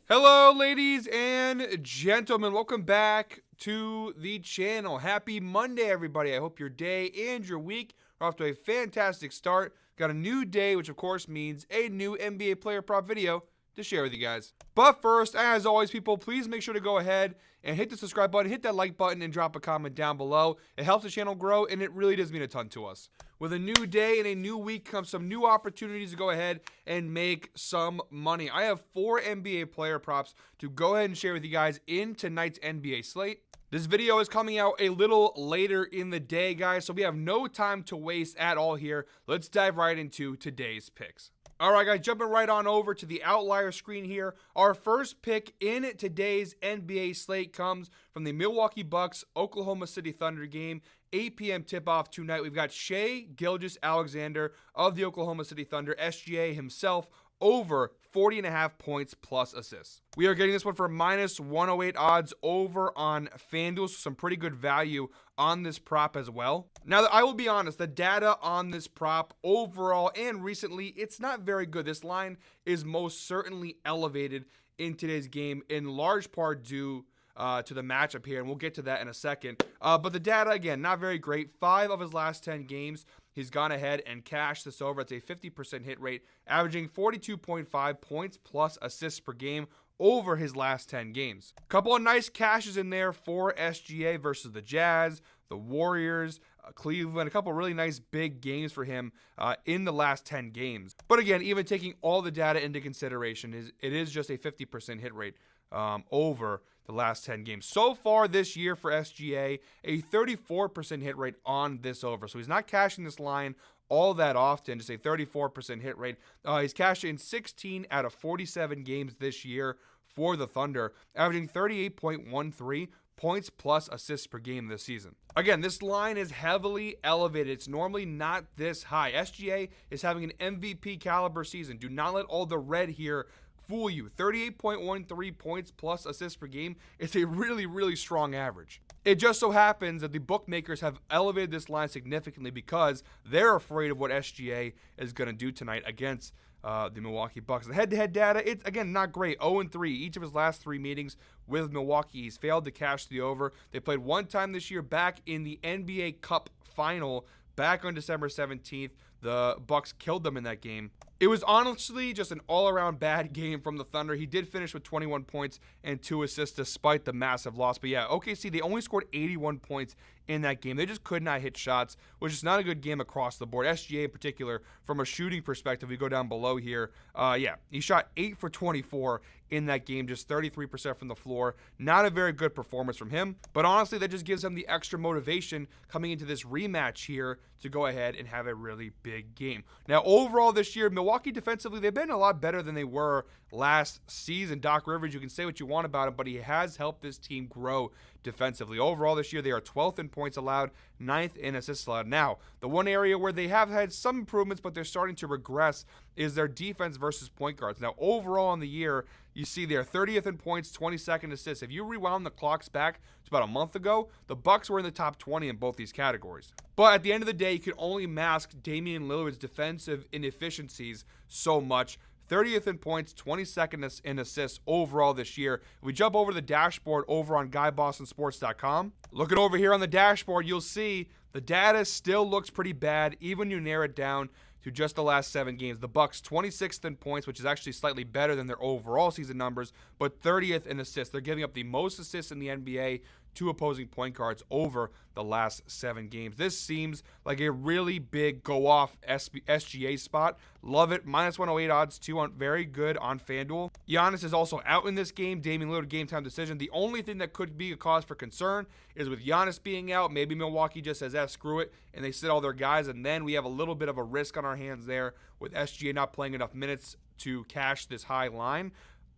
Hello, ladies and gentlemen. Welcome back to the channel. Happy Monday, everybody. I hope your day and your week are off to a fantastic start. Got a new day, which of course means a new NBA player prop video to share with you guys. But first, as always, people, please make sure to go ahead and hit the subscribe button, hit that like button, and drop a comment down below. It helps the channel grow, and it really does mean a ton to us. With a new day and a new week comes some new opportunities to go ahead and make some money. I have 4 NBA player props to go ahead and share with you guys in tonight's NBA slate. This video is coming out a little later in the day, guys, so we have no time to waste at all here. Let's dive right into today's picks. All right, guys, jumping right on over to the outlier screen here. Our first pick in today's NBA slate comes from the Milwaukee Bucks Oklahoma City Thunder game. 8 p.m. tip-off tonight. We've got Shai Gilgeous-Alexander of the Oklahoma City Thunder, SGA himself, over 40.5 points plus assists. We are getting this one for minus 108 odds over on FanDuel, so some pretty good value on this prop as well. Now, I will be honest, the data on this prop overall and recently, it's not very good. This line is most certainly elevated in today's game, in large part due to the matchup here, and we'll get to that in a second. But the data, again, not very great. 5 of his last 10 games, he's gone ahead and cashed this over. It's a 50% hit rate, averaging 42.5 points plus assists per game over his last 10 games. Couple of nice cashes in there for SGA versus the Jazz, the Warriors, Cleveland, a couple really nice big games for him in the last 10 games. But again, even taking all the data into consideration, it is just a 50% hit rate over the last 10 games. So far this year for SGA, a 34% hit rate on this over. So he's not cashing this line all that often, just a 34% hit rate. He's cashed in 16 out of 47 games this year for the Thunder, averaging 38.13 points plus assists per game this season. Again, this line is heavily elevated. It's normally not this high. SGA is having an MVP caliber season. Do not let all the red here fool you. 38.13 points plus assists per game. It's a really, really strong average. It just so happens that the bookmakers have elevated this line significantly because they're afraid of what SGA is going to do tonight against the Milwaukee Bucks. The head-to-head data, it's, again, not great. 0-3. Each of his last 3 meetings with Milwaukee, he's failed to cash the over. They played one time this year back in the NBA Cup final back on December 17th. The Bucks killed them in that game. It was honestly just an all-around bad game from the Thunder. He did finish with 21 points and 2 assists despite the massive loss. But yeah, OKC, they only scored 81 points in that game. They just could not hit shots, which is not a good game across the board. SGA in particular, from a shooting perspective, we go down below here. He shot 8 for 24 in that game, just 33% from the floor. Not a very good performance from him, but honestly, that just gives him the extra motivation coming into this rematch here to go ahead and have a really big game. Now, overall this year, Milwaukee defensively, they've been a lot better than they were last season. Doc Rivers, you can say what you want about him, but he has helped this team grow defensively. Overall this year, they are 12th in points allowed, 9th in assists allowed. Now, the one area where they have had some improvements, but they're starting to regress, is their defense versus point guards. Now, overall on the year, you see they're 30th in points, 22nd assists. If you rewound the clocks back to about a month ago, the Bucks were in the top 20 in both these categories. But at the end of the day, you can only mask Damian Lillard's defensive inefficiencies so much. 30th in points, 22nd in assists overall this year. If we jump over to the dashboard over on GuyBostonSports.com. Looking over here on the dashboard, you'll see the data still looks pretty bad, even when you narrow it down to just the last 7 games. The Bucks 26th in points, which is actually slightly better than their overall season numbers, but 30th in assists. They're giving up the most assists in the NBA to opposing point guards over the last 7 games. This seems like a really big go-off SGA spot. Love it. Minus 108 odds, too, on very good on FanDuel. Giannis is also out in this game. Damian Lillard game time decision. The only thing that could be a cause for concern is with Giannis being out, maybe Milwaukee just says, screw it, and they sit all their guys, and then we have a little bit of a risk on our hands there with SGA not playing enough minutes to cash this high line.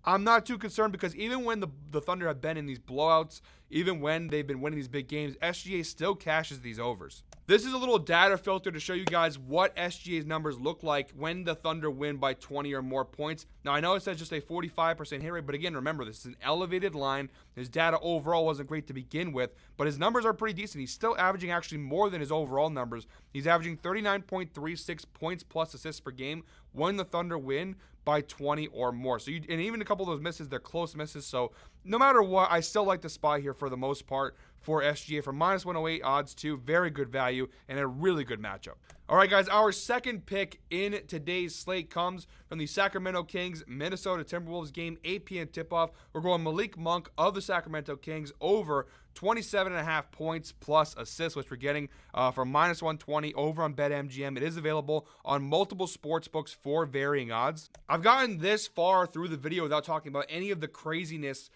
I'm not too concerned because even when the Thunder have been in these blowouts, even when they've been winning these big games, SGA still cashes these overs. This is a little data filter to show you guys what SGA's numbers look like when the Thunder win by 20 or more points. Now, I know it says just a 45% hit rate, but again, remember, this is an elevated line. His data overall wasn't great to begin with, but his numbers are pretty decent. He's still averaging actually more than his overall numbers. He's averaging 39.36 points plus assists per game when the Thunder win by 20 or more. So and even a couple of those misses, they're close misses. So no matter what, I still like the spot here for the most part for SGA for minus 108 odds too. Very good value and a really good matchup. All right, guys, our second pick in today's slate comes from the Sacramento Kings Minnesota Timberwolves game, 8 p.m. tip-off. We're going Malik Monk of the Sacramento Kings over 27.5 points plus assists, which we're getting from minus 120 over on BetMGM. It is available on multiple sports books for varying odds. I've gotten this far through the video without talking about any of the craziness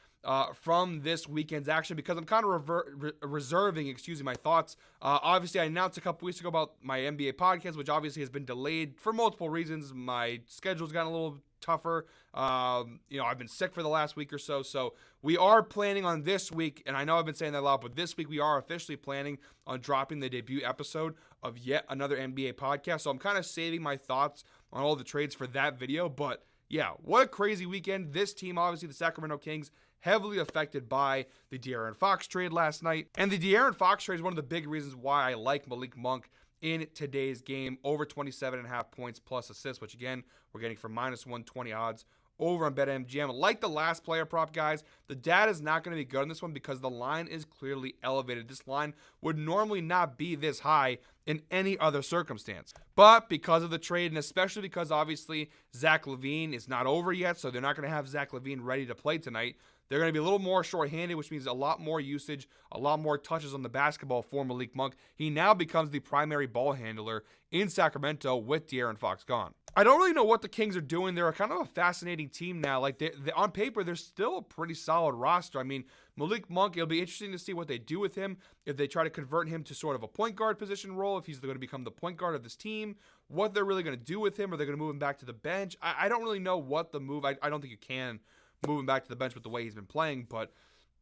from this weekend's action because I'm kind of reserving, my thoughts. Obviously, I announced a couple weeks ago about my NBA podcast, which obviously has been delayed for multiple reasons. My schedule's gotten a little tougher. I've been sick for the last week or so. So we are planning on this week, and I know I've been saying that a lot, but this week we are officially planning on dropping the debut episode of yet another NBA podcast. So I'm kind of saving my thoughts on all the trades for that video. But yeah, what a crazy weekend. This team, obviously the Sacramento Kings, heavily affected by the De'Aaron Fox trade last night. And the De'Aaron Fox trade is one of the big reasons why I like Malik Monk in today's game, over 27.5 points plus assists, which again, we're getting for minus 120 odds over on BetMGM. Like the last player prop, guys, the data is not going to be good on this one because the line is clearly elevated. This line would normally not be this high in any other circumstance. But because of the trade, and especially because obviously Zach LaVine is not over yet, so they're not going to have Zach LaVine ready to play tonight, they're going to be a little more short-handed, which means a lot more usage, a lot more touches on the basketball for Malik Monk. He now becomes the primary ball handler in Sacramento with De'Aaron Fox gone. I don't really know what the Kings are doing. They're kind of a fascinating team now. Like they on paper, they're still a pretty solid roster. I mean, Malik Monk, it'll be interesting to see what they do with him. If they try to convert him to sort of a point guard position role, if he's going to become the point guard of this team, what they're really going to do with him. Are they going to move him back to the bench? I don't really know what the move. I don't think you can move him back to the bench with the way he's been playing. But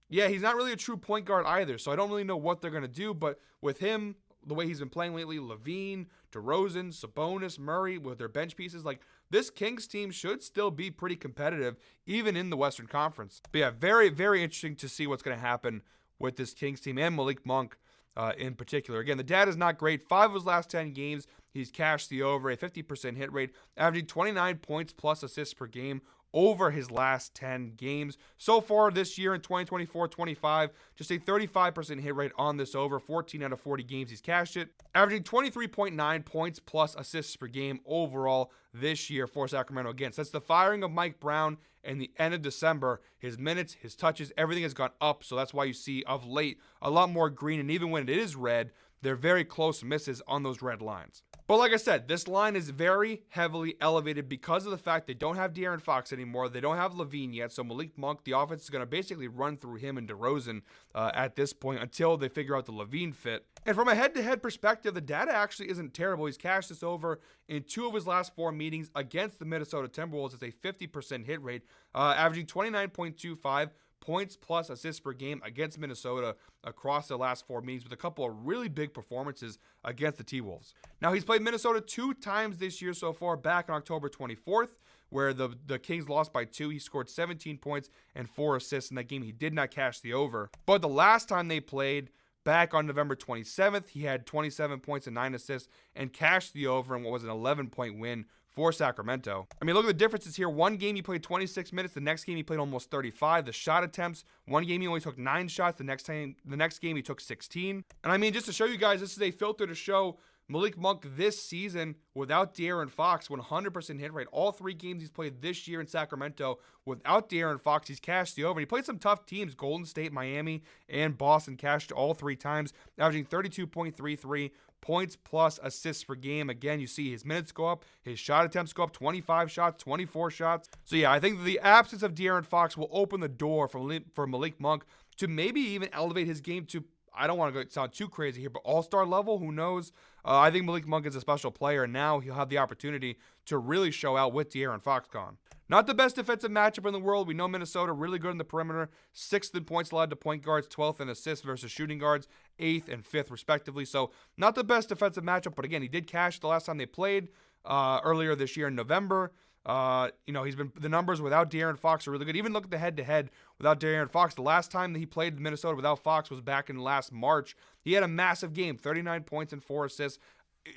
yeah, he's not really a true point guard either. So I don't really know what they're going to do. But with him, the way he's been playing lately, LaVine, DeRozan, Sabonis, Murray, with their bench pieces, like this Kings team should still be pretty competitive, even in the Western Conference. But yeah, very, very interesting to see what's going to happen with this Kings team and Malik Monk in particular. Again, the data is not great. 5 of his last 10 games, he's cashed the over, a 50% hit rate, averaging 29 points plus assists per game over his last 10 games. So far this year in 2024-25, just a 35% hit rate on this over. 14 out of 40 games he's cashed it. Averaging 23.9 points plus assists per game overall this year for Sacramento. Again, since the firing of Mike Brown and the end of December, his minutes, his touches, everything has gone up. So that's why you see of late a lot more green. And even when it is red, they're very close misses on those red lines. But like I said, this line is very heavily elevated because of the fact they don't have De'Aaron Fox anymore. They don't have LaVine yet. So Malik Monk, the offense is going to basically run through him and DeRozan at this point until they figure out the LaVine fit. And from a head-to-head perspective, the data actually isn't terrible. He's cashed this over in 2 of his last 4 meetings against the Minnesota Timberwolves. It's a 50% hit rate, averaging 29.25 points plus assists per game against Minnesota across the last 4 meetings, with a couple of really big performances against the T-Wolves. Now, he's played Minnesota 2 times this year so far, back on October 24th, where the Kings lost by 2. He scored 17 points and 4 assists in that game. He did not cash the over. But the last time they played, back on November 27th, he had 27 points and 9 assists and cashed the over in what was an 11-point win for Sacramento. I mean, look at the differences here. One game he played 26 minutes. The next game he played almost 35. The shot attempts, one game he only took 9 shots. The next game he took 16. And I mean, just to show you guys, this is a filter to show Malik Monk this season without De'Aaron Fox, 100% hit rate. All 3 games he's played this year in Sacramento without De'Aaron Fox, he's cashed the over. And he played some tough teams, Golden State, Miami, and Boston, cashed all 3 times, averaging 32.33 points plus assists per game. Again, you see his minutes go up, his shot attempts go up, 25 shots, 24 shots. So yeah, I think the absence of De'Aaron Fox will open the door for Malik Monk to maybe even elevate his game to, I don't want to sound too crazy here, but all-star level, who knows? I think Malik Monk is a special player, and now he'll have the opportunity to really show out with De'Aaron Fox gone. Not the best defensive matchup in the world. We know Minnesota really good in the perimeter, 6th in points allowed to point guards, 12th in assists versus shooting guards, 8th and 5th respectively. So not the best defensive matchup, but again, he did cash the last time they played earlier this year in November. The numbers without De'Aaron Fox are really good. Even look at the head-to-head without De'Aaron Fox. The last time that he played Minnesota without Fox was back in last March. He had a massive game, 39 points and 4 assists.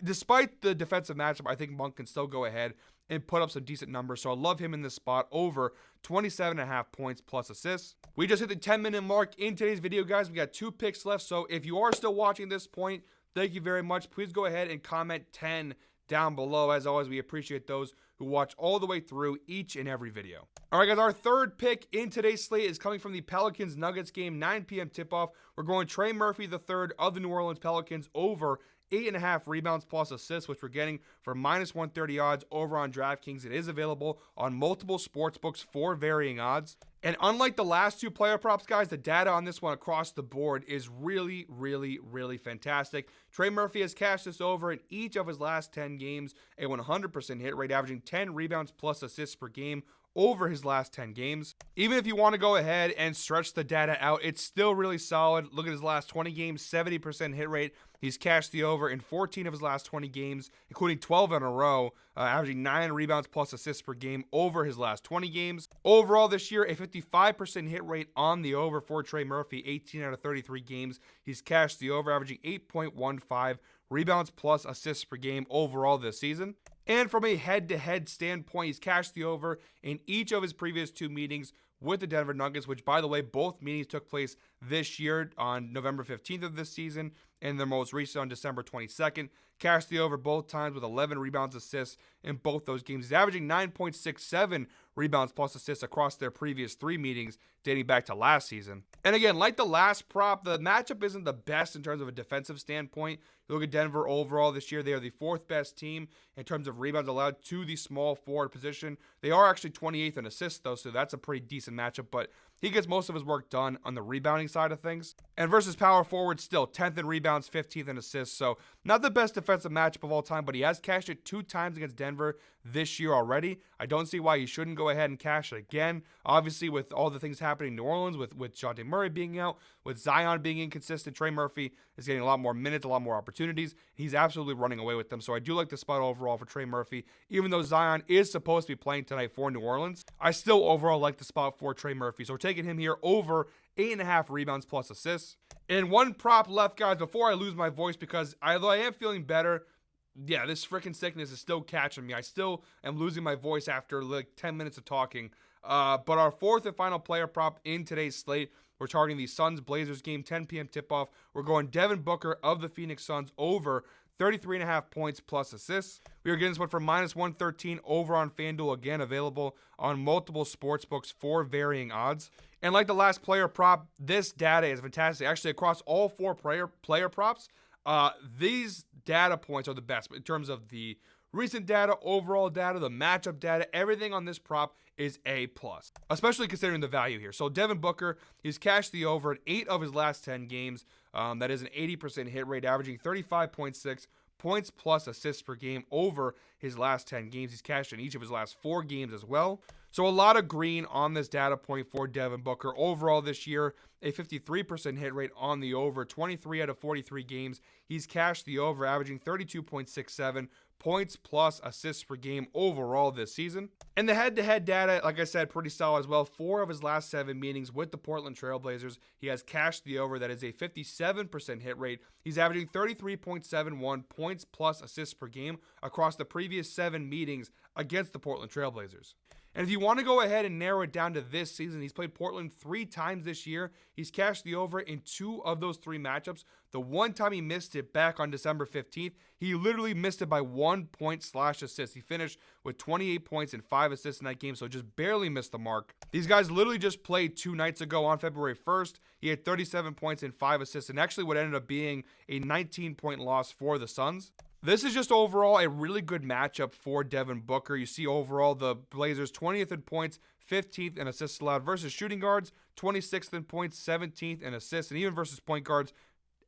despite the defensive matchup, I think Monk can still go ahead and put up some decent numbers. So I love him in this spot over 27.5 points plus assists. We just hit the 10-minute mark in today's video, guys. We got 2 picks left. So if you are still watching this point, thank you very much. Please go ahead and comment 10 down below. As always, we appreciate those who watch all the way through each and every video. All right, guys, our third pick in today's slate is coming from the Pelicans-Nuggets game, 9 p.m. tip-off. We're going Trey Murphy III of the New Orleans Pelicans over 8.5 rebounds plus assists, which we're getting for -130 odds over on DraftKings. It is available on multiple sports books for varying odds. And unlike the last 2 player props, guys, the data on this one across the board is really, really, really fantastic. Trey Murphy has cashed this over in each of his last 10 games, a 100% hit rate, averaging 10 rebounds plus assists per game over his last 10 games. Even if you want to go ahead and stretch the data out, it's still really solid. Look at his last 20 games, 70% hit rate. He's cashed the over in 14 of his last 20 games, including 12 in a row, averaging 9 rebounds plus assists per game over his last 20 games. Overall this year, a 55% hit rate on the over for Trey Murphy, 18 out of 33 games. He's cashed the over, averaging 8.15 rebounds plus assists per game overall this season. And from a head-to-head standpoint, he's cashed the over in each of his previous 2 meetings with the Denver Nuggets, which, by the way, both meetings took place this year on November 15th of this season, and their most recent on December 22nd. Cashed the over both times with 11 rebounds, assists in both those games. He's averaging 9.67 rebounds plus assists across their previous 3 meetings dating back to last season. And again, like the last prop, the matchup isn't the best in terms of a defensive standpoint. You look at Denver overall this year, they are the 4th best team in terms of rebounds allowed to the small forward position. They are actually 28th in assists, though, so that's a pretty decent matchup, but he gets most of his work done on the rebounding side of things. And versus power forward, still 10th in rebounds, 15th in assists, so not the best defensive matchup of all time, but he has cashed it 2 times against Denver this year already. I don't see why he shouldn't go ahead and cash it again. Obviously, with all the things happening in New Orleans, with Dejounte Murray being out, with Zion being inconsistent, Trey Murphy is getting a lot more minutes, a lot more opportunities. He's absolutely running away with them. So I do like the spot overall for Trey Murphy. Even though Zion is supposed to be playing tonight for New Orleans, I still overall like the spot for Trey Murphy. So we're taking him here over 8.5 rebounds plus assists. And one prop left, guys, before I lose my voice, because although I am feeling better, yeah, this freaking sickness is still catching me. I still am losing my voice after like 10 minutes of talking. But our 4th and final player prop in today's slate, we're targeting the Suns-Blazers game, 10 p.m. tip-off. We're going Devin Booker of the Phoenix Suns over 33.5 points plus assists. We are getting this one for -113 over on FanDuel, again available on multiple sports books for varying odds. And like the last player prop, this data is fantastic. Actually, across all 4 player props, these data points are the best in terms of the recent data, overall data, the matchup data. Everything on this prop is A+, especially considering the value here. So Devin Booker, he's cashed the over in 8 of his last 10 games. That is an 80% hit rate, averaging 35.6 points plus assists per game over his last 10 games. He's cashed in each of his last 4 games as well. So a lot of green on this data point for Devin Booker. Overall this year, a 53% hit rate on the over, 23 out of 43 games. He's cashed the over, averaging 32.67 points plus assists per game overall this season. And the head-to-head data, like I said, pretty solid as well. 4 of his last 7 meetings with the Portland Trailblazers, he has cashed the over. That is a 57% hit rate. He's averaging 33.71 points plus assists per game across the previous 7 meetings against the Portland Trailblazers. And if you want to go ahead and narrow it down to this season, he's played Portland 3 times this year. He's cashed the over in 2 of those 3 matchups. The one time he missed it back on December 15th, he literally missed it by 1 point/assist. He finished with 28 points and 5 assists in that game, so just barely missed the mark. These guys literally just played 2 nights ago on February 1st. He had 37 points and 5 assists, and actually what ended up being a 19-point loss for the Suns. This is just overall a really good matchup for Devin Booker. You see overall the Blazers 20th in points, 15th in assists allowed versus shooting guards, 26th in points, 17th in assists, and even versus point guards,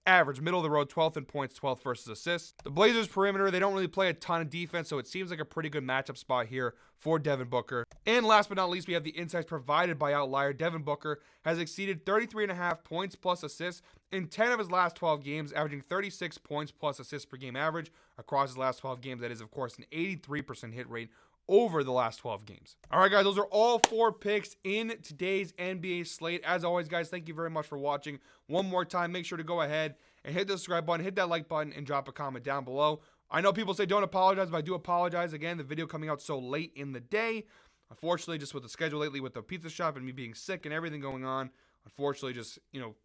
average, middle of the road, 12th in points, 12th versus assists. The Blazers perimeter, they don't really play a ton of defense, so it seems like a pretty good matchup spot here for Devin Booker. And last but not least, we have the insights provided by Outlier. Devin Booker has exceeded 33.5 points plus assists in 10 of his last 12 games, averaging 36 points plus assists per game average across his last 12 games. That is, of course, an 83% hit rate over the last 12 games. All right, guys, those are all 4 picks in today's NBA slate. As always, guys, thank you very much for watching. One more time, make sure to go ahead and hit the subscribe button, hit that like button, and drop a comment down below. I know people say don't apologize, but I do apologize. Again, the video coming out so late in the day. Unfortunately, just with the schedule lately with the pizza shop and me being sick and everything going on, unfortunately, just,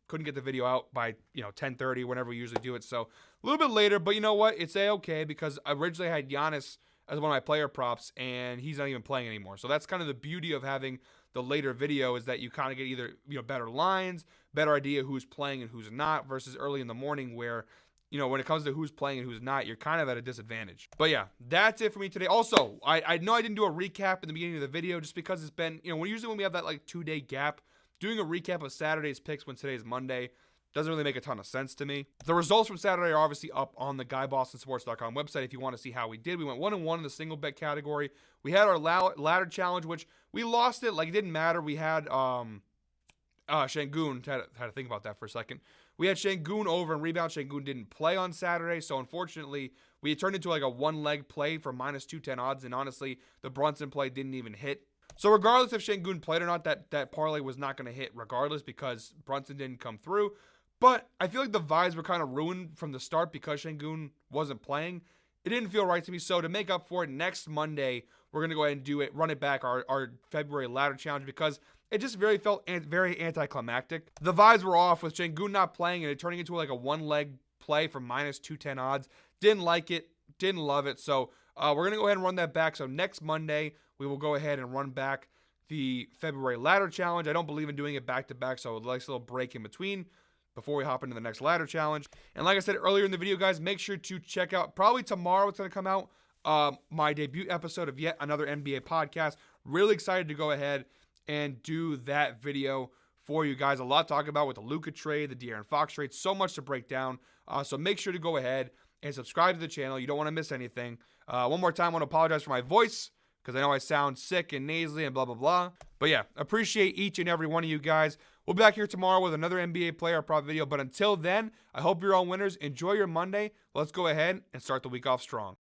couldn't get the video out by, 10:30, whenever we usually do it. So a little bit later, but you know what? It's A-okay because originally I had Giannis as one of my player props, and he's not even playing anymore. So that's kind of the beauty of having the later video, is that you kind of get either, better lines, better idea who's playing and who's not, versus early in the morning where, when it comes to who's playing and who's not, you're kind of at a disadvantage. But yeah, that's it for me today. Also, I know I didn't do a recap in the beginning of the video just because it's been, usually when we have that like 2-day gap, doing a recap of Saturday's picks when today's Monday doesn't really make a ton of sense to me. The results from Saturday are obviously up on the GuyBostonSports.com website if you want to see how we did. We went 1-1 in the single bet category. We had our ladder challenge, which we lost it. Like, it didn't matter. We had Şengün. Had to think about that for a second. We had Şengün over and rebound. Şengün didn't play on Saturday, so unfortunately, we turned into like a one-leg play for minus 210 odds, and honestly, the Brunson play didn't even hit. So regardless if Şengün played or not, that parlay was not going to hit regardless because Brunson didn't come through. But I feel like the vibes were kind of ruined from the start because Şengün wasn't playing. It didn't feel right to me. So to make up for it, next Monday, we're going to go ahead and do it, run it back, our February ladder challenge, because it just felt very anticlimactic. The vibes were off with Şengün not playing and it turning into like a one-leg play for minus 210 odds. Didn't like it. Didn't love it. So we're going to go ahead and run that back. So next Monday, we will go ahead and run back the February ladder challenge. I don't believe in doing it back-to-back, so a nice little break in between before we hop into the next ladder challenge. And like I said earlier in the video, guys, make sure to check out, probably tomorrow it's going to come out, my debut episode of yet another NBA podcast. Really excited to go ahead and do that video for you guys. A lot to talk about with the Luka trade, the De'Aaron Fox trade, so much to break down. So make sure to go ahead and subscribe to the channel. You don't want to miss anything. One more time, I want to apologize for my voice, because I know I sound sick and nasally and blah, blah, blah. But yeah, appreciate each and every one of you guys. We'll be back here tomorrow with another NBA player prop video. But until then, I hope you're all winners. Enjoy your Monday. Let's go ahead and start the week off strong.